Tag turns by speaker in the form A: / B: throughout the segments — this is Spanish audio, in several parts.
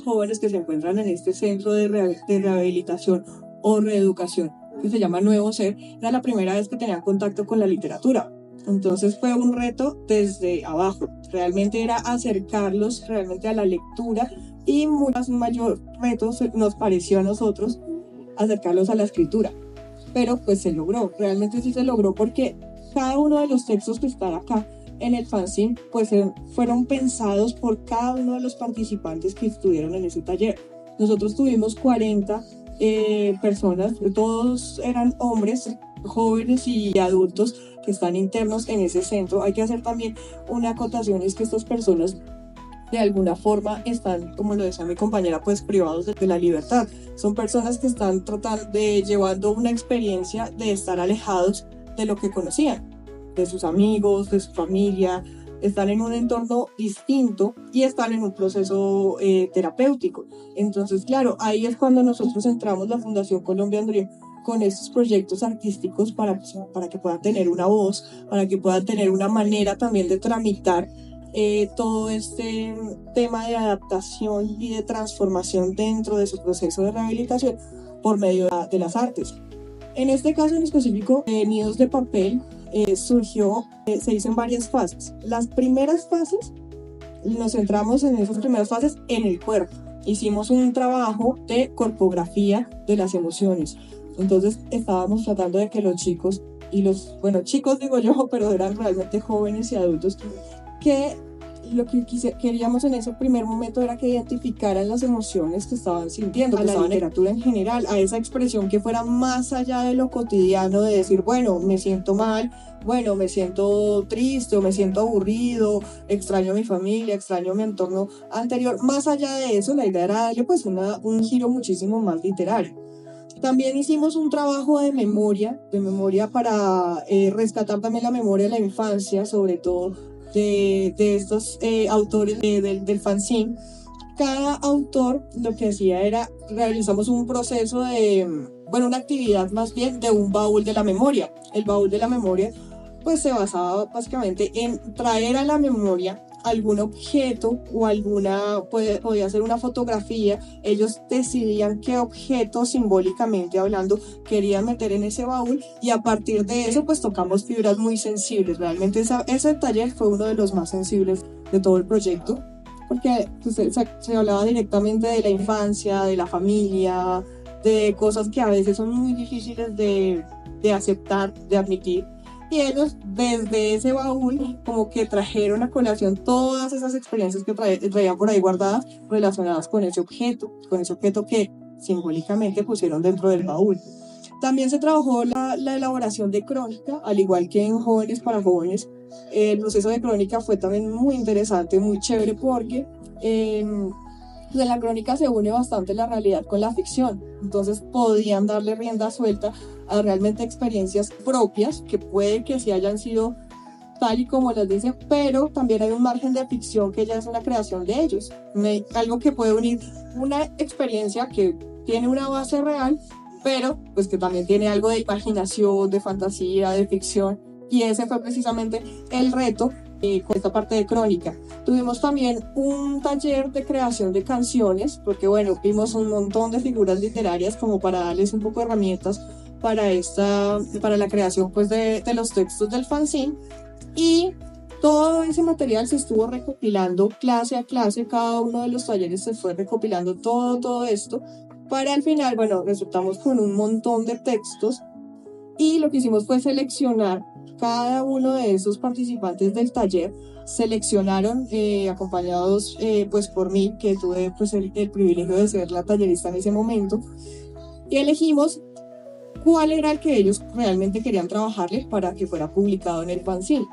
A: jóvenes que se encuentran en este centro de rehabilitación o reeducación que se llama Nuevo Ser, era la primera vez que tenían contacto con la literatura. Entonces fue un reto desde abajo, realmente era acercarlos realmente a la lectura y mucho mayor reto nos pareció a nosotros acercarlos a la escritura. Pero pues se logró, realmente sí se logró porque cada uno de los textos que están acá en el fanzine pues fueron pensados por cada uno de los participantes que estuvieron en ese taller. Nosotros tuvimos 40 personas, todos eran hombres, jóvenes y adultos que están internos en ese centro. Hay que hacer también una acotación, es que estas personas de alguna forma están, como lo decía mi compañera, pues privados de la libertad. Son personas que están llevando una experiencia de estar alejados de lo que conocían, de sus amigos, de su familia, están en un entorno distinto y están en un proceso terapéutico. Entonces, claro, ahí es cuando nosotros entramos, la Fundación Colombia Andrea, con estos proyectos artísticos para que puedan tener una voz, para que puedan tener una manera también de tramitar todo este tema de adaptación y de transformación dentro de su proceso de rehabilitación por medio de las artes. En este caso en específico, Nidos de Papel se hizo en varias fases. Las primeras fases, nos centramos en esas primeras fases en el cuerpo. Hicimos un trabajo de corpografía de las emociones. Entonces estábamos tratando de que los chicos, chicos digo yo, pero eran realmente jóvenes y adultos, que lo que queríamos en ese primer momento era que identificaran las emociones que estaban sintiendo, a la literatura en general, a esa expresión que fuera más allá de lo cotidiano, de decir, bueno, me siento mal, bueno, me siento triste o me siento aburrido, extraño a mi familia, extraño mi entorno anterior. Más allá de eso, la idea era darle pues un giro muchísimo más literario. También hicimos un trabajo de memoria para rescatar también la memoria de la infancia, sobre todo de estos autores del fanzine. Cada autor lo que hacía era, realizamos un proceso una actividad más bien de un baúl de la memoria. El baúl de la memoria pues se basaba básicamente en traer a la memoria algún objeto o podía ser una fotografía. Ellos decidían qué objeto, simbólicamente hablando, querían meter en ese baúl y a partir de eso pues tocamos fibras muy sensibles. Realmente ese taller fue uno de los más sensibles de todo el proyecto, porque pues, se hablaba directamente de la infancia, de la familia, de cosas que a veces son muy difíciles de aceptar, de admitir. Y ellos desde ese baúl como que trajeron a colación todas esas experiencias que traían por ahí guardadas relacionadas con ese objeto que simbólicamente pusieron dentro del baúl. También se trabajó la elaboración de crónica, al igual que en Jóvenes para Jóvenes. El proceso de crónica fue también muy interesante, muy chévere, porque en la crónica se une bastante la realidad con la ficción. Entonces podían darle rienda suelta a realmente experiencias propias, que puede que sí hayan sido tal y como las dicen, pero también hay un margen de ficción que ya es una creación de ellos. Algo que puede unir una experiencia que tiene una base real, pero pues que también tiene algo de imaginación, de fantasía, de ficción, y ese fue precisamente el reto con esta parte de crónica. Tuvimos también un taller de creación de canciones, porque bueno, vimos un montón de figuras literarias como para darles un poco de herramientas para la creación pues de los textos del fanzine, y todo ese material se estuvo recopilando clase a clase. Cada uno de los talleres se fue recopilando todo esto para al final, bueno, resultamos con un montón de textos, y lo que hicimos fue seleccionar cada uno de esos participantes del taller. Seleccionaron, acompañados pues por mí, que tuve pues el privilegio de ser la tallerista en ese momento, y elegimos cuál era el que ellos realmente querían trabajarle para que fuera publicado en el fanzine.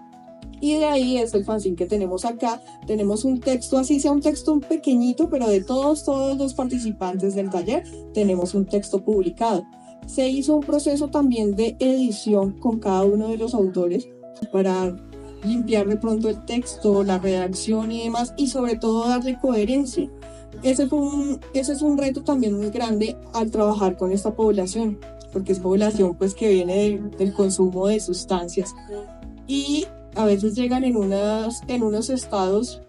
A: Y de ahí es el fanzine que tenemos acá. Tenemos un texto, así sea un texto pequeñito, pero de todos los participantes del taller tenemos un texto publicado. Se hizo un proceso también de edición con cada uno de los autores para limpiar de pronto el texto, la redacción y demás, y sobre todo darle coherencia. Ese es un reto también muy grande al trabajar con esta población, porque es población pues que viene del consumo de sustancias y a veces llegan en unos estados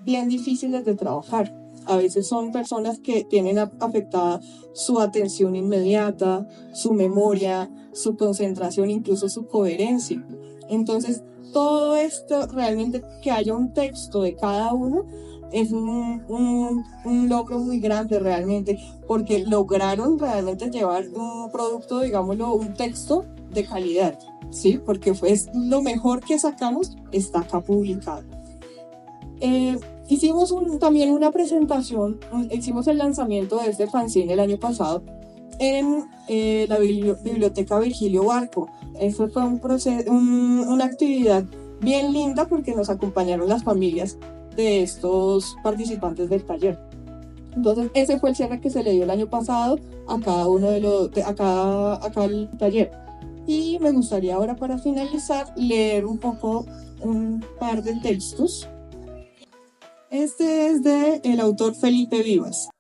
A: bien difíciles de trabajar. A veces son personas que tienen afectada su atención inmediata, su memoria, su concentración, incluso su coherencia. Entonces, todo esto, realmente que haya un texto de cada uno, es un logro muy grande realmente, porque lograron realmente llevar un producto, digámoslo, un texto de calidad, ¿sí? Porque fue lo mejor que sacamos, está acá publicado. Hicimos también una presentación, hicimos el lanzamiento de este fanzine el año pasado en la biblioteca Virgilio Barco. Eso fue una actividad bien linda porque nos acompañaron las familias de estos participantes del taller. Entonces ese fue el cierre que se le dio el año pasado a cada uno a cada taller. Y me gustaría ahora, para finalizar, leer un par de textos. Este es el autor Felipe Vivas.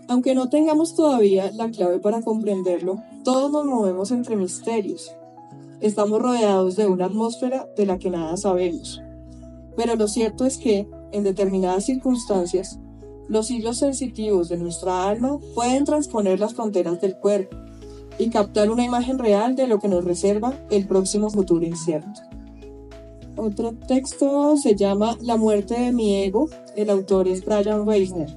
A: Aunque no tengamos todavía la clave para comprenderlo, todos nos movemos entre misterios. Estamos rodeados de una atmósfera de la que nada sabemos. Pero lo cierto es que, en determinadas circunstancias, los hilos sensitivos de nuestra alma pueden transponer las fronteras del cuerpo y captar una imagen real de lo que nos reserva el próximo futuro incierto. Otro texto se llama La muerte de mi ego. El autor es Brian Reisner.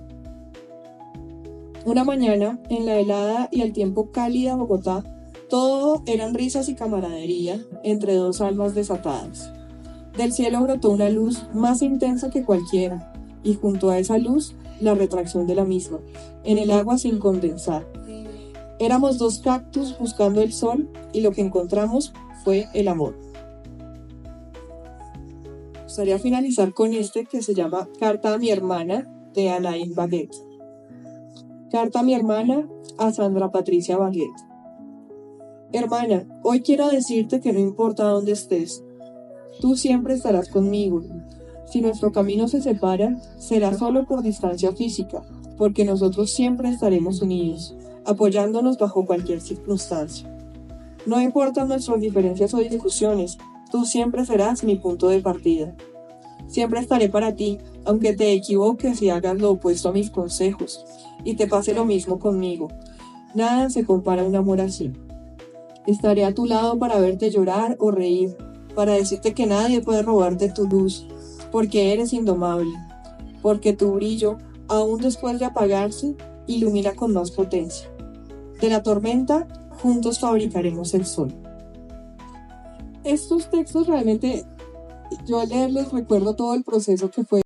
A: Una mañana, en la helada y al tiempo cálida Bogotá, todo eran risas y camaradería entre dos almas desatadas. Del cielo brotó una luz más intensa que cualquiera, y junto a esa luz, la retracción de la misma, en el agua sin condensar. Éramos dos cactus buscando el sol, y lo que encontramos fue el amor. Me gustaría finalizar con este que se llama Carta a mi hermana, de Anaïs Baguette. Carta a mi hermana, a Sandra Patricia Baguette. Hermana, hoy quiero decirte que no importa dónde estés, tú siempre estarás conmigo. Si nuestro camino se separa, será solo por distancia física, porque nosotros siempre estaremos unidos, apoyándonos bajo cualquier circunstancia. No importan nuestras diferencias o discusiones, tú siempre serás mi punto de partida. Siempre estaré para ti, aunque te equivoques y hagas lo opuesto a mis consejos, y te pase lo mismo conmigo. Nada se compara a un amor así. Estaré a tu lado para verte llorar o reír, para decirte que nadie puede robarte tu luz, porque eres indomable, porque tu brillo, aún después de apagarse, ilumina con más potencia. De la tormenta, juntos fabricaremos el sol. Estos textos realmente, yo al leerlos recuerdo todo el proceso que fue